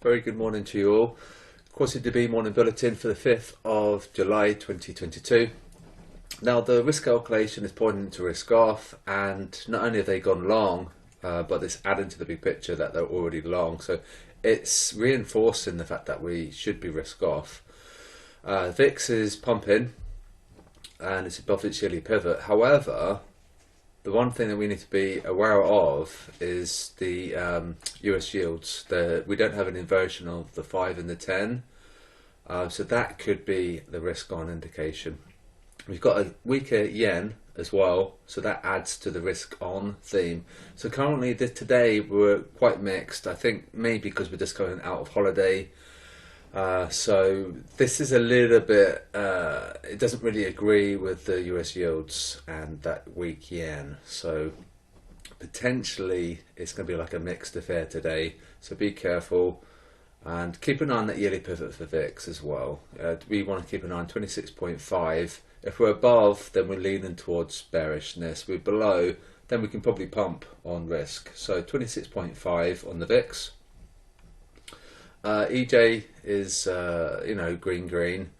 Very good morning to you all. Quasidb morning bulletin for the 5th of July 2022. Now the risk calculation is pointing to risk off, and not only have they gone long, but it's adding to the big picture that they're already long. So it's reinforcing the fact that we should be risk off. VIX is pumping and it's above its yearly pivot. However, the one thing that we need to be aware of is the US yields. We don't have an inversion of the 5 and the 10, so that could be the risk on indication. We've got a weaker yen as well, so that adds to the risk on theme. So currently today we're quite mixed. I think maybe because we're just going out of holiday. So this is a little bit, it doesn't really agree with the US yields and that weak yen. So potentially it's going to be like a mixed affair today. So be careful and keep an eye on that yearly pivot for VIX as well. We want to keep an eye on 26.5. If we're above, then we're leaning towards bearishness. We're below, then we can probably pump on risk. So 26.5 on the VIX. EJ is, green.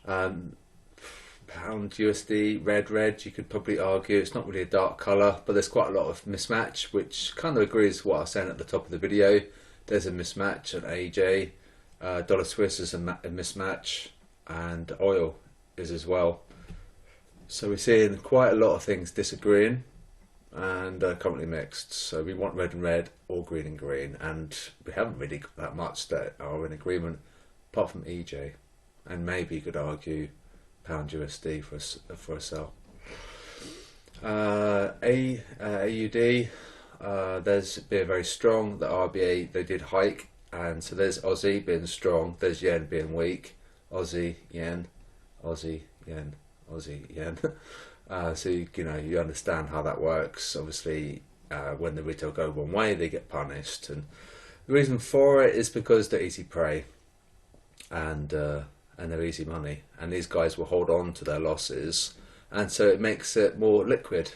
Pound USD, red, you could probably argue. It's not really a dark colour, but there's quite a lot of mismatch, which kind of agrees with what I was saying at the top of the video. There's a mismatch at AJ. Dollar Swiss is a mismatch, and oil is as well. So we're seeing quite a lot of things disagreeing and currently mixed. So we want red and red or green and green, and we haven't really got that much that are in agreement apart from EJ, and maybe you could argue pound USD for a sell. AUD, there's been very strong. The RBA, they did hike, and so there's Aussie being strong, there's yen being weak. Aussie yen, Aussie yen, Aussie yen. So you understand how that works. Obviously, when the retail go one way, they get punished, and the reason for it is because they're easy prey, and they're easy money, and these guys will hold on to their losses, and so it makes it more liquid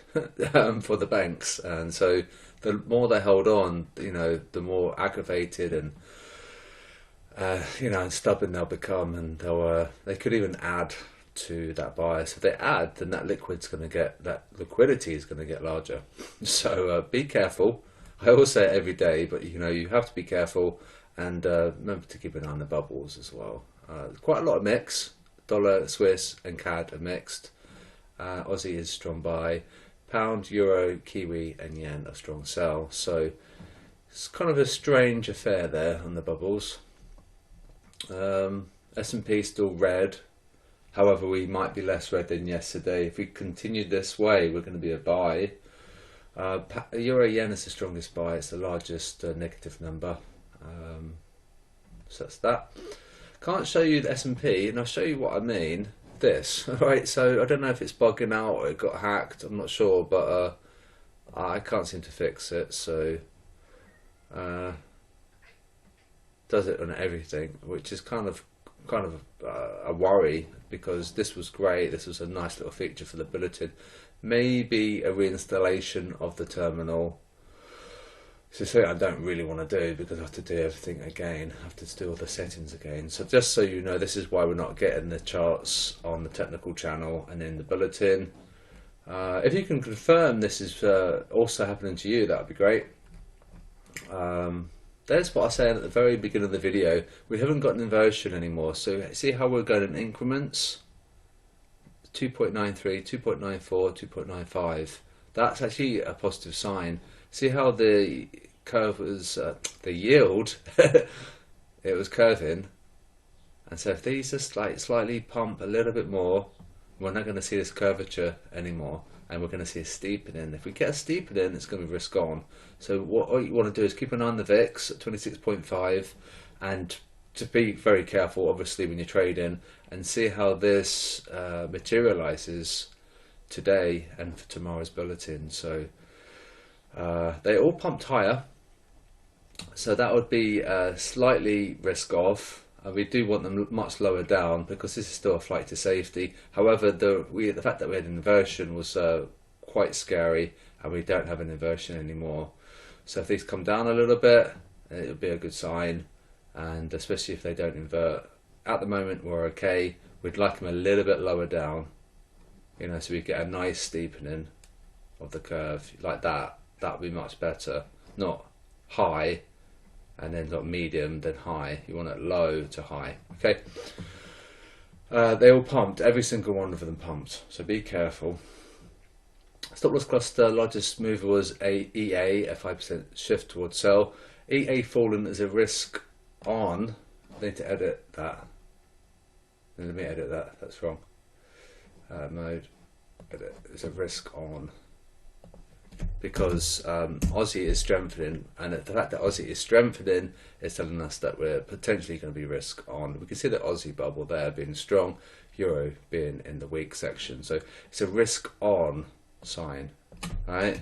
for the banks. And so the more they hold on, the more aggravated and and stubborn they'll become, and they could even add to that bias. If they add, then that liquidity is going to get larger. So be careful. I always say it every day, but you have to be careful, and remember to keep an eye on the bubbles as well. Quite a lot of mix. Dollar, Swiss, and CAD are mixed. Aussie is strong buy. Pound, Euro, Kiwi, and Yen are strong sell. So it's kind of a strange affair there on the bubbles. S&P still red. However, we might be less red than yesterday. If we continue this way, we're going to be a buy. Euro Yen is the strongest buy. It's the largest negative number. So that's that. Can't show you the S&P, and I'll show you what I mean. This, right? So I don't know if it's bugging out or it got hacked. I'm not sure, but I can't seem to fix it. So does it on everything, which is kind of a worry, because this was great. This was a nice little feature for the bulletin. Maybe a reinstallation of the terminal. So something I don't really want to do, because I have to do everything again. I have to do all the settings again. So just so you know, this is why we're not getting the charts on the technical channel and in the bulletin. If you can confirm this is also happening to you, that would be great. That's what I said at the very beginning of the video. We haven't got an inversion anymore. So see how we're going in increments? 2.93, 2.94, 2.95. That's actually a positive sign. See how the curve was, the yield, it was curving. And so if these just slightly pump a little bit more, we're not going to see this curvature anymore, and we're going to see a steepening. If we get a steepening, it's going to be risk on. So what you want to do is keep an eye on the VIX at 26.5, and to be very careful, obviously, when you're trading, and see how this materializes today and for tomorrow's bulletin. So they all pumped higher, so that would be slightly risk off. We do want them much lower down, because this is still a flight to safety. However, the fact that we had an inversion was quite scary, and we don't have an inversion anymore. So if these come down a little bit, it would be a good sign. and especially if they don't invert. At the moment we're okay. We'd like them a little bit lower down, you know, so we get a nice steepening of the curve like that. That would be much better. Not high and then not medium then high. You want it low to high. Okay. They all pumped, every single one of them pumped, so be careful. Stop loss cluster, largest mover was EA, a 5% shift towards sell. EA fallen as a risk on. I need to edit that. Let me edit that, that's wrong. Mode, edit, it's a risk on. Because Aussie is strengthening, and the fact that Aussie is strengthening is telling us that we're potentially going to be risk on. We can see the Aussie bubble there being strong, Euro being in the weak section, so it's a risk on sign, right?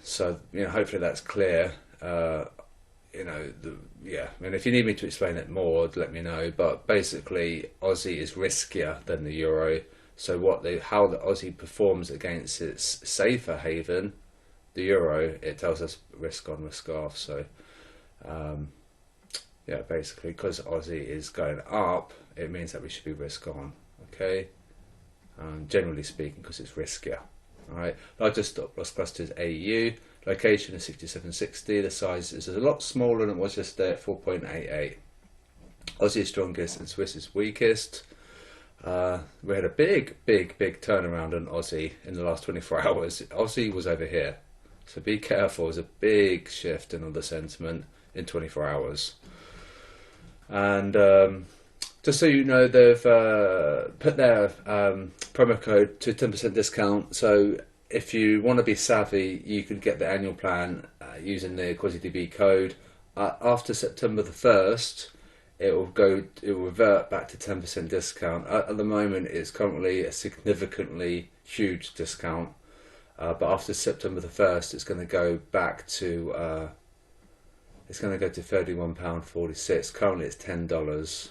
So you know, hopefully that's clear. You know, yeah. I mean, if you need me to explain it more, let me know. But basically, Aussie is riskier than the Euro. So how the Aussie performs against its safer haven, the Euro, it tells us risk on, risk off. So yeah, basically because Aussie is going up, it means that we should be risk on. Okay, generally speaking, because it's riskier. All right, largest stop loss cluster is AU. Location is 6760. The size is a lot smaller than it was yesterday at 4.88. Aussie is strongest and Swiss is weakest. We had a big turnaround on Aussie in the last 24 hours. Aussie was over here, so be careful. There's a big shift in all the sentiment in 24 hours. And just so you know, they've put their promo code to 10% discount. So if you want to be savvy, you can get the annual plan using the Quasidb code. After September the 1st, it will revert back to 10% discount. At the moment, it's currently a significantly huge discount, but after September the 1st, it's going to go back to £31.46. Currently, it's $10.12.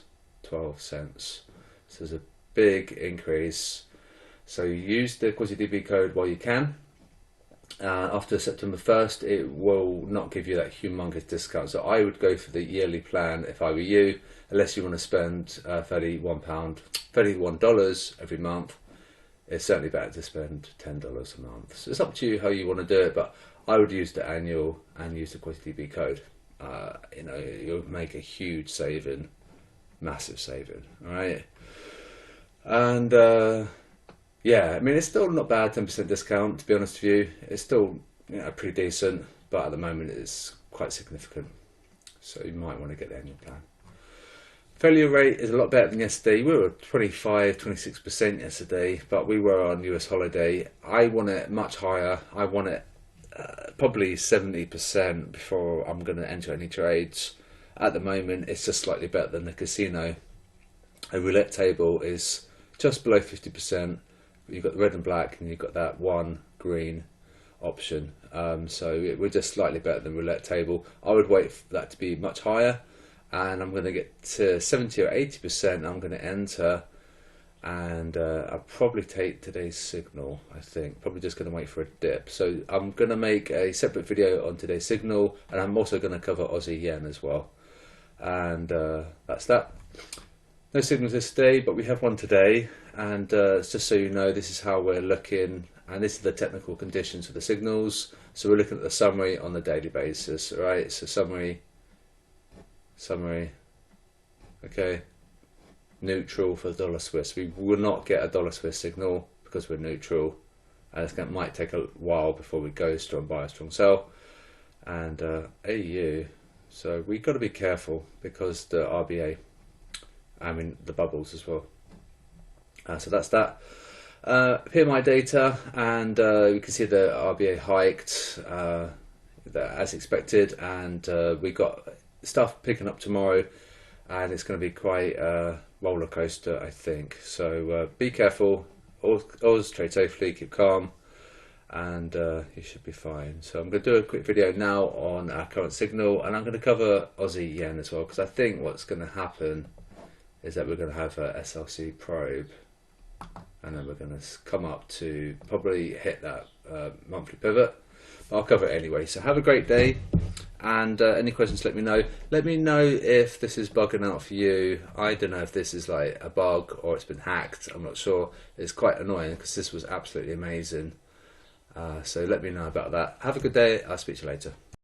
So there's a big increase. So use the Quasidb code while you can. After September 1st, it will not give you that humongous discount. So I would go for the yearly plan if I were you, unless you want to spend $31 every month. It's certainly better to spend $10 a month. So it's up to you how you want to do it, but I would use the annual and use the Quasidb code. You know, you'll make a huge saving, massive saving. All right, and yeah, I mean, it's still not bad, 10% discount, to be honest with you. It's still, you know, pretty decent, but at the moment it's quite significant. So you might want to get the annual plan. Failure rate is a lot better than yesterday. We were 26% yesterday, but we were on US holiday. I want it much higher. I want it probably 70% before I'm going to enter any trades. At the moment, it's just slightly better than the casino. A roulette table is just below 50%. You've got the red and black, and you've got that one green option. So we're just slightly better than roulette table. I would wait for that to be much higher, and I'm going to get to 70 or 80%. I'm going to enter, and I'll probably take today's signal. I think probably just going to wait for a dip. So I'm going to make a separate video on today's signal, and I'm also going to cover Aussie yen as well. And that's that. No signals this day, but we have one today, and just so you know, this is how we're looking, and this is the technical conditions for the signals. So we're looking at the summary on the daily basis, all right? So summary, okay, neutral for the dollar Swiss. We will not get a dollar Swiss signal because we're neutral, and it might take a while before we go strong buy, strong sell. And AU, so we've got to be careful because the RBA, I mean the bubbles as well. So that's that. PMI data, and you can see the RBA hiked as expected, and we got stuff picking up tomorrow, and it's going to be quite a roller coaster, I think. So be careful, always trade safely, keep calm, and you should be fine. So I'm going to do a quick video now on our current signal, and I'm going to cover Aussie yen as well, because I think what's going to happen is that we're going to have a SLC probe, and then we're going to come up to probably hit that monthly pivot. I'll cover it anyway. So have a great day, And any questions, let me know. Let me know if this is bugging out for you. I don't know if this is like a bug or it's been hacked. I'm not sure. It's quite annoying because this was absolutely amazing. So let me know about that. Have a good day. I'll speak to you later.